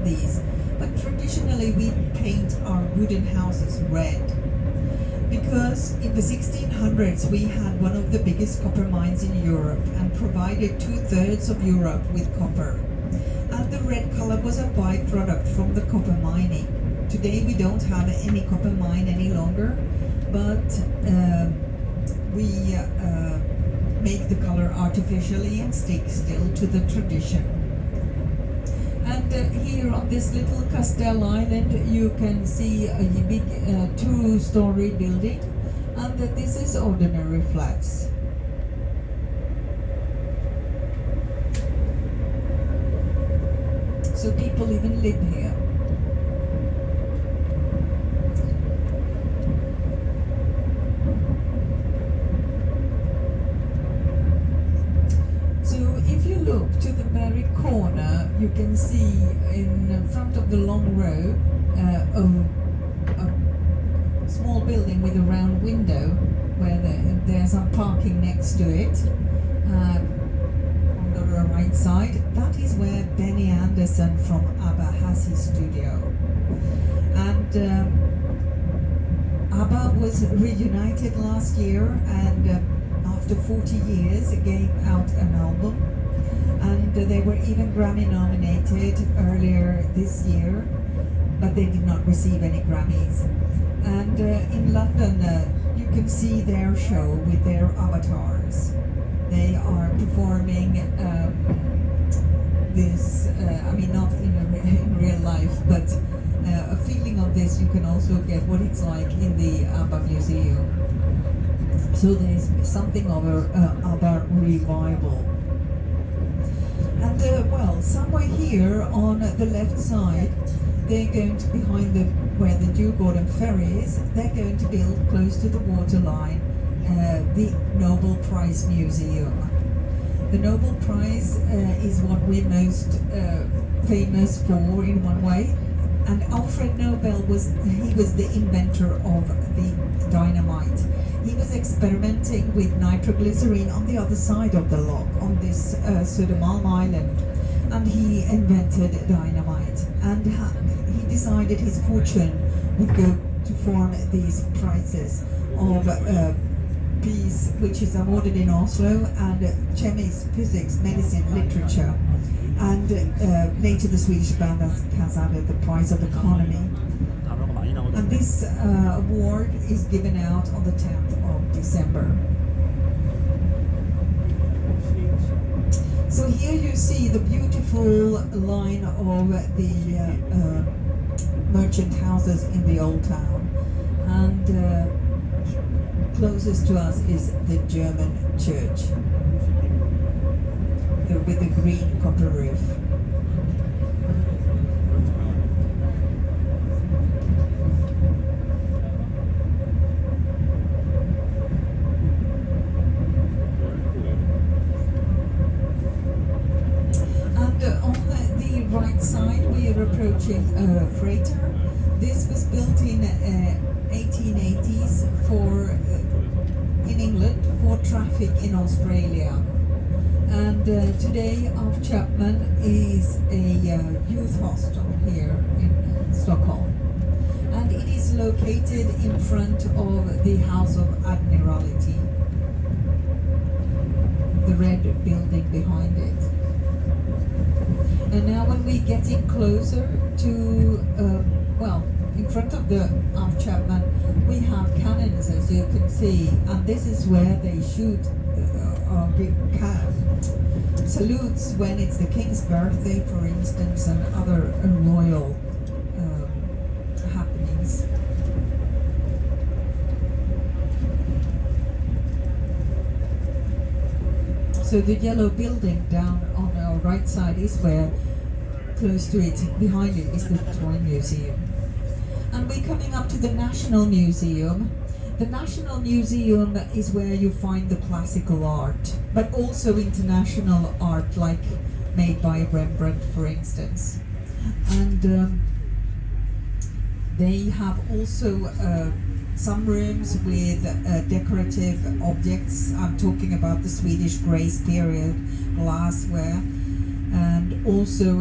these. But traditionally we paint our wooden houses red, because in the 1600s we had one of the biggest copper mines in Europe and provided 2/3 of Europe with copper. And the red color was a byproduct from the copper mining. Today we don't have any copper mine any longer, but we make the color artificially and stick still to the tradition. And here on this little Castell Island you can see a big 2-story building, and this is ordinary flats. So people even live here. If you look to the very corner, you can see in front of the long row a small building with a round window where there's some parking next to it. On the right side, that is where Benny Andersson from ABBA has his studio. And ABBA was reunited last year, and after 40 years gave out an album, and they were even Grammy nominated earlier this year, but they did not receive any Grammys. And in London you can see their show with their avatars. They are performing this, I mean not in real life, but a feeling of this you can also get what it's like in the ABBA Museum. So there's something of a revival. And well, somewhere here on the left side, they're going to, behind where the Djurgården ferry is, they're going to build close to the waterline the Nobel Prize Museum. The Nobel Prize is what we're most famous for in one way. And Alfred Nobel was the inventor of the dynamite. He was experimenting with nitroglycerine on the other side of the lock, on this Södermalm island, and he invented dynamite. And he decided his fortune would go to form these prizes of peace, which is awarded in Oslo, and chemistry, physics, medicine, literature. And later the Swedish band has added the prize of economy. And this award is given out on the 10th of December. So here you see the beautiful line of the merchant houses in the old town, and closest to us is the German church with the green copper roof. Right side we are approaching a freighter. This was built in 1880s for in England for traffic in Australia, and today Alf Chapman is a youth hostel here in Stockholm, and it is located in front of the House of Admiralty, the red building behind it. And now when we get in closer to, well, in front of the Alf Chapman, we have cannons, as you can see, and this is where they shoot salutes when it's the King's birthday, for instance, and other royal happenings. So the yellow building down on our right side is where, close to it, behind it is the Toy Museum. And we're coming up to the National Museum. The National Museum is where you find the classical art, but also international art, like made by Rembrandt, for instance. And they have also some rooms with decorative objects. I'm talking about the Swedish Grace period glassware, and also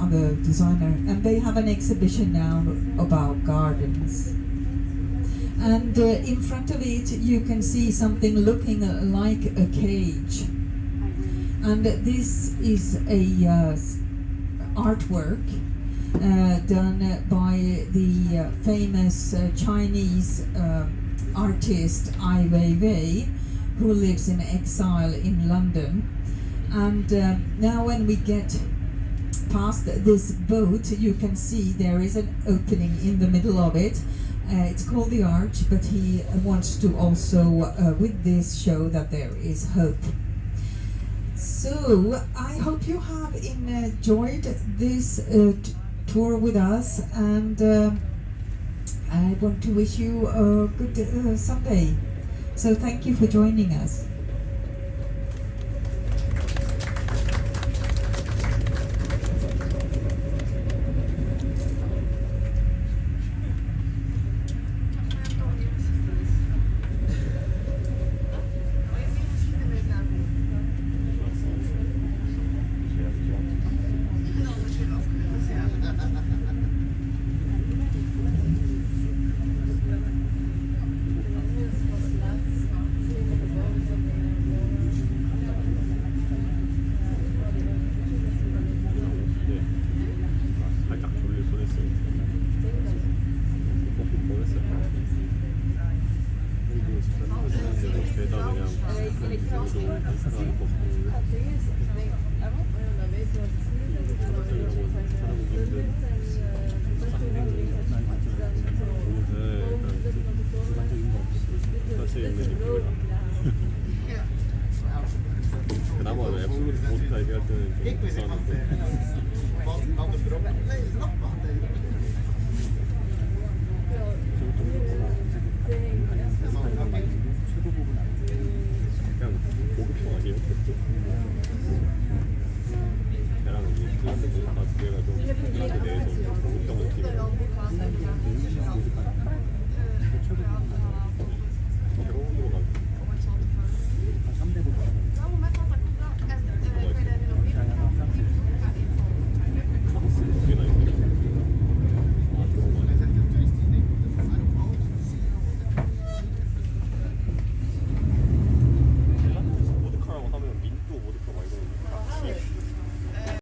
other designer. And they have an exhibition now about gardens. And in front of it you can see something looking like a cage. And this is a artwork done by the famous Chinese artist Ai Weiwei, who lives in exile in London. And now when we get past this boat, you can see there is an opening in the middle of it. It's called the Arch, but he wants to also, with this, show that there is hope. So I hope you have enjoyed this tour with us, and I want to wish you a good Sunday. So thank you for joining us. 그나마 앱 보드카 얘기할 때는 좀 불쌍한데